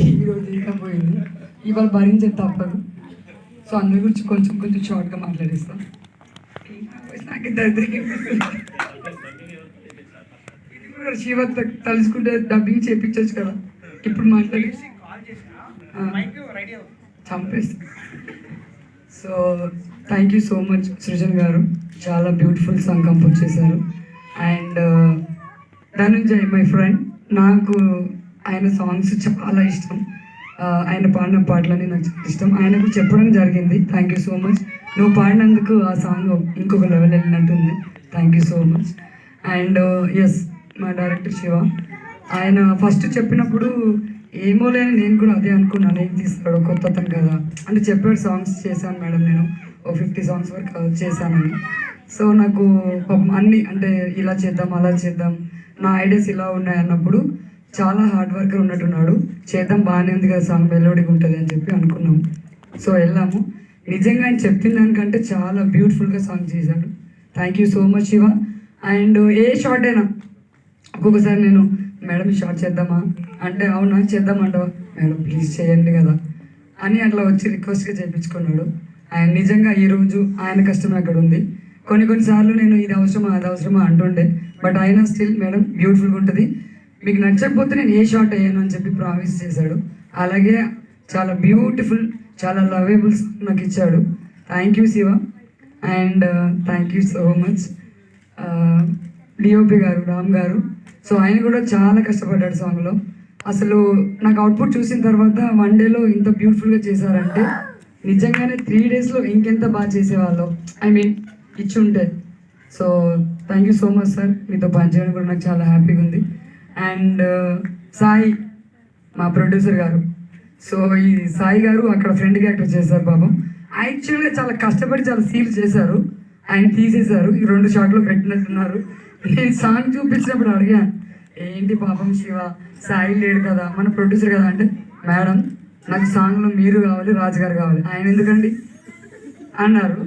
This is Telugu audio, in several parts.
ఈరోజు ఇంకా పోయింది, ఇవాళ భరించే తప్పదు. సో అందరి గురించి కొంచెం కొంచెం షార్ట్గా మాట్లాడేస్తాం. నాకు శివ తలుసుకుంటే డబ్బింగ్ చేయించవచ్చు కదా, ఇప్పుడు మాట్లాడి చంపేస్తా. So thank you so much Srujan గారు, చాలా బ్యూటిఫుల్ సాంగ్ కంపోజ్ చేశారు. అండ్ ధనుంజయ్ మై ఫ్రెండ్, నాకు ఆయన సాంగ్స్ చాలా ఇష్టం. ఆయన పాడిన పాటలని నాకు చాలా ఇష్టం. ఆయనకు చెప్పడం జరిగింది, థ్యాంక్ యూ సో మచ్, నువ్వు పాడినందుకు ఆ సాంగ్ ఇంకొక లెవెల్ వెళ్ళినట్టుంది, thank you so much. And yes, మా డైరెక్టర్ శివ, ఆయన ఫస్ట్ చెప్పినప్పుడు ఏమో లేని నేను కూడా అదే అనుకున్నాను, ఏం తీస్తాడు కొత్త అతను కదా అంటే చెప్పాడు. సాంగ్స్ చేశాను మేడం, నేను ఓ 50 సాంగ్స్ వరకు చేశానని. సో నాకు అన్నీ అంటే ఇలా చేద్దాం అలా చేద్దాం, నా ఐడియాస్ ఇలా ఉన్నాయి అన్నప్పుడు చాలా హార్డ్ వర్కర్ ఉన్నట్టున్నాడు. చేద్దాం, బాగానే ఉంది కదా సాంగ్, మెలోడీగా ఉంటుంది అని చెప్పి అనుకున్నాం. సో వెళ్ళాము, నిజంగా ఆయన చెప్పిన దానికంటే చాలా బ్యూటిఫుల్గా సాంగ్ చేశాడు. Thank you so much Shiva. And A short అయినా ఒక్కొక్కసారి నేను మేడం ఈ షార్ట్ చేద్దామా అంటే అవునా చేద్దామంటావా మేడం ప్లీజ్ చేయండి కదా అని అట్లా వచ్చి రిక్వెస్ట్గా చేయించుకున్నాడు. ఆయన నిజంగా ఈరోజు ఆయన కష్టం అక్కడ ఉంది. కొన్నిసార్లు నేను ఇది అవసరమా అది అవసరమా అంటుండే, బట్ అయినా స్టిల్ మేడం బ్యూటిఫుల్గా ఉంటుంది, మీకు నచ్చకపోతే నేను ఏ షార్ట్ అయ్యాను అని చెప్పి ప్రామిస్ చేశాడు. అలాగే చాలా బ్యూటిఫుల్, చాలా లవేబుల్ సాంగ్ నాకు ఇచ్చాడు. Thank you Shiva. And thank you so much DOP గారు, రామ్ గారు. సో ఆయన కూడా చాలా కష్టపడ్డాడు సాంగ్లో. అసలు నాకు అవుట్పుట్ చూసిన తర్వాత 1 డేలో ఇంత బ్యూటిఫుల్గా చేశారంటే నిజంగానే 3 డేస్లో ఇంకెంత బాగా చేసేవాళ్ళు, ఐ మీన్ ఇచ్చి ఉంటే. So thank you so much sir, మీతో పనిచేయడం కూడా నాకు చాలా హ్యాపీగా ఉంది. అండ్ సాయి మా ప్రొడ్యూసర్ గారు, సో ఈ సాయి గారు అక్కడ ఫ్రెండ్ క్యారెక్టర్ చేశారు పాపం. యాక్చువల్గా చాలా కష్టపడి చాలా సీల్ చేశారు, ఆయన తీసేశారు, ఈ 2 షాట్లు పెట్టినట్టున్నారు. నేను సాంగ్ చూపించినప్పుడు అడిగాను, ఏంటి పాపం శివ సాయి లేడు కదా మన ప్రొడ్యూసర్ కదా అంటే, మేడం నాకు సాంగ్లో మీరు కావాలి, రాజు గారు కావాలి, ఆయన ఎందుకండి అన్నారు.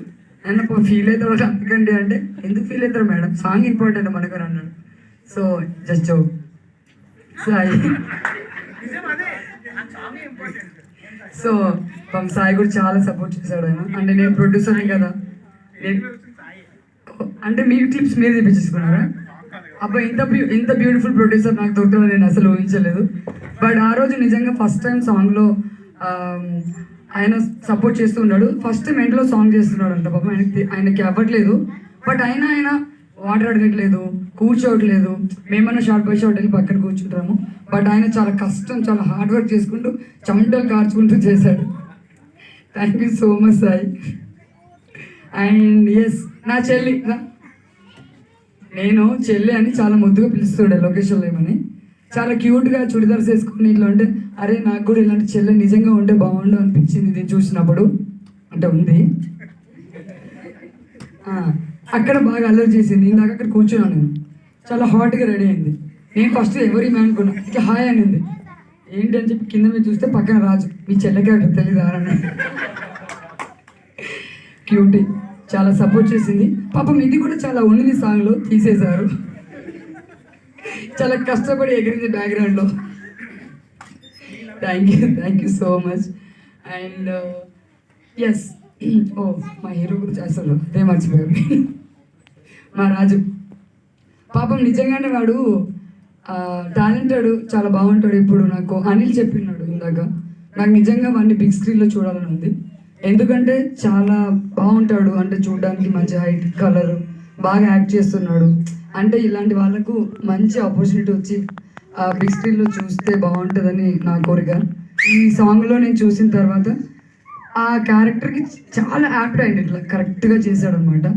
ఆయన ఫీల్ అవుతారు అందుకండి అంటే, ఎందుకు ఫీల్ అవుతారు మేడం, సాంగ్ ఇంపార్టెంట్ మనకు అన్నాడు. So just joke. Sai so Sai కూడా చాలా సపోర్ట్ చేశాడు ఆయన. అంటే నేను ప్రొడ్యూసర్ని కదా, అంటే మీ క్లిప్స్ మీరు తెప్పించేసుకున్నారా? అబ్బా ఇంత బ్యూటిఫుల్ ప్రొడ్యూసర్ నాకు దొరకడం నేను అసలు ఊహించలేదు. బట్ ఆ రోజు నిజంగా ఫస్ట్ టైం సాంగ్లో ఆయన సపోర్ట్ చేస్తూ ఉన్నాడు. ఫస్ట్ టైం ఎండ్లో సాంగ్ చేస్తున్నాడు అంట పాపం, ఆయనకి అవ్వట్లేదు. బట్ ఆయన వాటర్ అడగట్లేదు, కూర్చోవట్లేదు. మేమన్నా షార్ట్ బై షార్ట్ వెళ్ళి పక్కన కూర్చుంటాము, బట్ ఆయన చాలా కష్టం, చాలా హార్డ్ వర్క్ చేసుకుంటూ చెమటలు కార్చుకుంటూ చేశాడు. Thank you so much Sai. And yes, నా చెల్లి, నేను చెల్లి అని చాలా ముద్దుగా పిలుస్తుండే లొకేషన్లో ఏమని, చాలా క్యూట్గా చుడిదార్స్ వేసుకుని ఇట్లా ఉంటే, అరే నాకు కూడా ఇలాంటి చెల్లి నిజంగా ఉంటే బాగుండు అనిపించింది ఇది చూసినప్పుడు. అంటే ఉంది అక్కడ బాగా అల్లరి చేసింది. ఇందాక అక్కడ కూర్చున్నాను నేను, చాలా హాట్గా రెడీ అయింది. నేను ఫస్ట్ ఎవరి మ్యాన్ అనుకున్నా, ఇక హాయ్ అనింది. ఏంటి అని చెప్పి కింద మీద చూస్తే పక్కన రాజు, మీ చెల్లెకి అక్కడ తెలీదా అని. క్యూటీ, చాలా సపోర్ట్ చేసింది పాపం. ఇది కూడా చాలా ఉన్నది సాంగ్లో, తీసేశారు. చాలా కష్టపడి ఎగిరింది బ్యాక్గ్రౌండ్లో. Thank you so much. And yes, ఓ మా హీరో గురించి అసలు అదే మర్చిపోయారు, మా రాజు. పాపం నిజంగానే వాడు టాలెంటెడ్, చాలా బాగుంటాడు. ఇప్పుడు నాకు అనిల్ చెప్పినాడు ఇందాక, నాకు నిజంగా వాడిని బిగ్ స్క్రీన్లో చూడాలని ఉంది. ఎందుకంటే చాలా బాగుంటాడు, అంటే చూడడానికి మంచి హైట్, కలర్, బాగా యాక్ట్ చేస్తున్నాడు. అంటే ఇలాంటి వాళ్ళకు మంచి ఆపర్చునిటీ వచ్చి బిగ్ స్క్రీన్లో చూస్తే బాగుంటుందని నా కోరిక. ఈ సాంగ్లో నేను చూసిన తర్వాత ఆ క్యారెక్టర్కి చాలా యాప్ట్ అయింది, ఇట్లా కరెక్ట్గా చేశాడు అనమాట.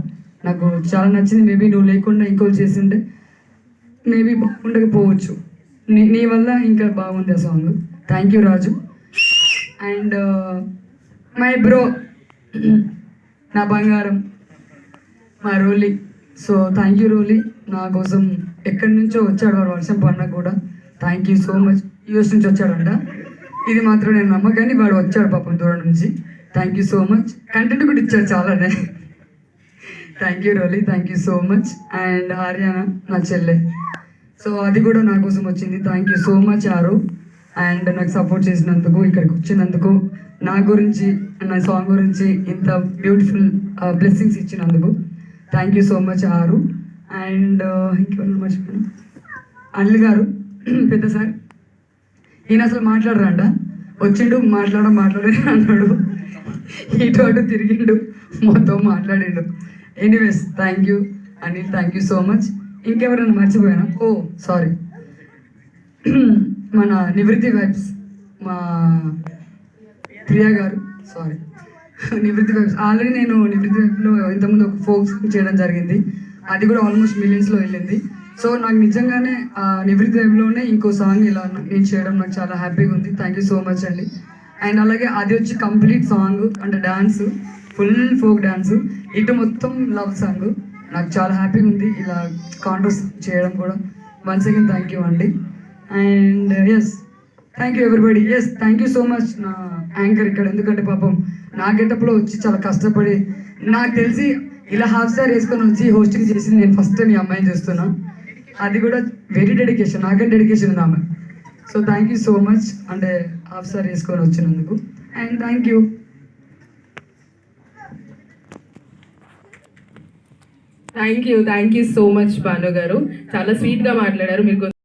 నాకు చాలా నచ్చింది. మేబీ నువ్వు లేకుండా ఇంకోటి చేస్తుంటే మేబీ బాగుండకపోవచ్చు, నీ వల్ల ఇంకా బాగుంది ఆ song. Thank you Raju. And my bro, నా బంగారం, మా రోలీ. సో థ్యాంక్ యూ రోలీ, నా కోసం ఎక్కడి నుంచో వచ్చాడు వాడు, వర్షం పడినా కూడా. Thank you so much. US నుంచి వచ్చాడంట, ఇది మాత్రం నేను నమ్మకాన్ని, వాడు వచ్చాడు పాపం దూరం నుంచి. Thank you so much. Content కూడా ఇచ్చాడు చాలానే. Thank you Roli, thank you so much. And Aryana నా చెల్లె, సో అది కూడా నా కోసం వచ్చింది. థ్యాంక్ యూ సో మచ్ ఆరు. అండ్ నాకు సపోర్ట్ చేసినందుకు, ఇక్కడికి వచ్చినందుకు, నా గురించి, నా సాంగ్ గురించి ఇంత బ్యూటిఫుల్ బ్లెస్సింగ్స్ ఇచ్చినందుకు థ్యాంక్ యూ సో మచ్ ఆరు. అండ్ ఇంకెవరు మర్చిపోయాను, అల్లు గారు పెద్ద సార్. ఈయన అసలు మాట్లాడరంట, వచ్చిండు మాట్లాడే అన్నాడు, ఇటు అటు తిరిగిండు, మొత్తం మాట్లాడిండు. Anyways thank you Anil, thank you so much. ఇంకెవరైనా మర్చిపోయాను, ఓ సారీ, మన నివృత్తి వైబ్స్, మా ప్రియా గారు, సారీ నివృత్తి వైబ్స్. ఆల్రెడీ నేను నివృత్తి వైబ్లో ఇంతకుముందు ఒక ఫోక్ సాంగ్ చేయడం జరిగింది, అది కూడా ఆల్మోస్ట్ మిలియన్స్లో వెళ్ళింది. సో నాకు నిజంగానే నివృత్తి వైబ్లోనే ఇంకో సాంగ్ ఇలా నేను చేయడం నాకు చాలా హ్యాపీగా ఉంది. థ్యాంక్ యూ సో మచ్ అండి. అండ్ అలాగే అది వచ్చి కంప్లీట్ సాంగ్ అంటే డ్యాన్స్, ఫుల్ ఫోక్ డ్యాన్స్, ఇటు మొత్తం లవ్ సాంగ్. నాకు చాలా హ్యాపీగా ఉంది ఇలా కాంట్రస్ చేయడం కూడా. వన్స్ అగైన్ థ్యాంక్ యూ అండి. And yes thank you everybody. Yes thank you so much నా యాంకర్ ఇక్కడ, ఎందుకంటే పాపం నా గెటప్లో వచ్చి చాలా కష్టపడి, నాకు తెలిసి ఇలా హాఫ్ స్టార్ వేసుకొని వచ్చి హోస్టింగ్ చేసింది నేను ఫస్ట్ టైం ఈ అమ్మాయిని చేస్తున్నా. అది కూడా వెరీ డెడికేషన్, నాకంటే డెడికేషన్ ఉంది ఆమె. So thank you so much అంటే హాఫ్ స్టార్ వేసుకొని వచ్చినందుకు. And thank you. Thank you so much Bhanu గారు, చాలా స్వీట్గా మాట్లాడారు. మీరు